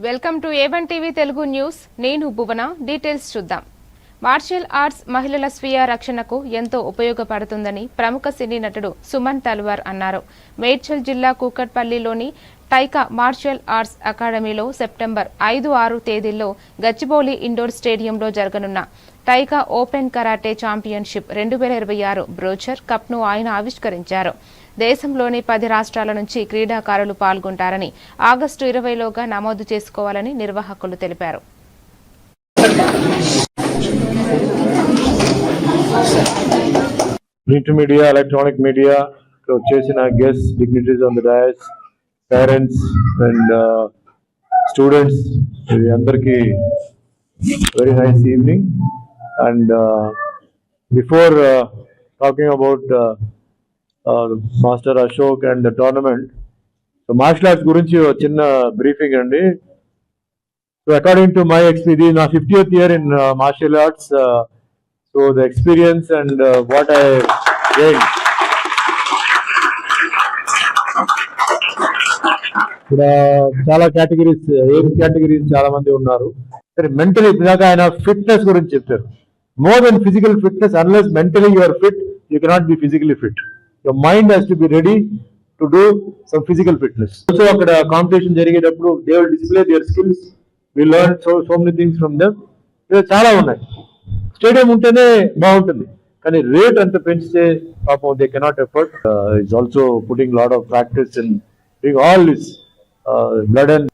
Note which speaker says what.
Speaker 1: Welcome to A1 TV Telugu news. నేను భువన. Details చూద్దాం. Martial arts మహిళల స్వీయ రక్షణకు ఎంతో ఉపయోగపడుతుందని ప్రముఖ సినీ నటుడు సుమన్ తల్వార్ అన్నారు. మేడ్చల్ జిల్లా కూకట్పల్లిలోని టైకా మార్షల్ ఆర్ట్స్ అకాడమీలో సెప్టెంబర్ 5-6 తేదీల్లో గచ్చిబౌలి ఇండోర్ స్టేడియంలో జరగనున్న టైకా ఓపెన్ కరాటే ఛాంపియన్షిప్ 2026 బ్రోచర్ కప్ను ఆయన ఆవిష్కరించారు. దేశంలోని 10 రాష్ట్రాల నుంచి క్రీడాకారులు పాల్గొంటారని, ఆగస్టు 20లోగా నమోదు చేసుకోవాలని నిర్వాహకులు తెలిపారు.
Speaker 2: Print media, electronic media, వచ్చేసిన guests, dignitaries on the dais, parents and students, అందరికి very nice evening. And before talking about Master Ashok and the tournament, so martial arts గురించి చిన్న briefing అండి. So according to my experience, నా 50th year in martial arts, so the experience and what I gained. ఇక్కడ చాలా categories, age categories చాలా మంది ఉన్నారు. సరే, మెంటలీ ఇందాక ఆయన ఫిట్నెస్ గురించి చెప్పారు. More than physical fitness, unless mentally you are fit, you cannot be physically fit. Your mind has to be ready to do some physical fitness. So అక్కడ competition జరిగేటప్పుడు they will display their skills. We learn so many things from them. చాలా ఉన్నాయి. Stadium ఉంటేనే బాగుంటుంది, కానీ rate అంత పెంచితే పాపం they cannot effort. It's also putting lot of practice in doing all this blood and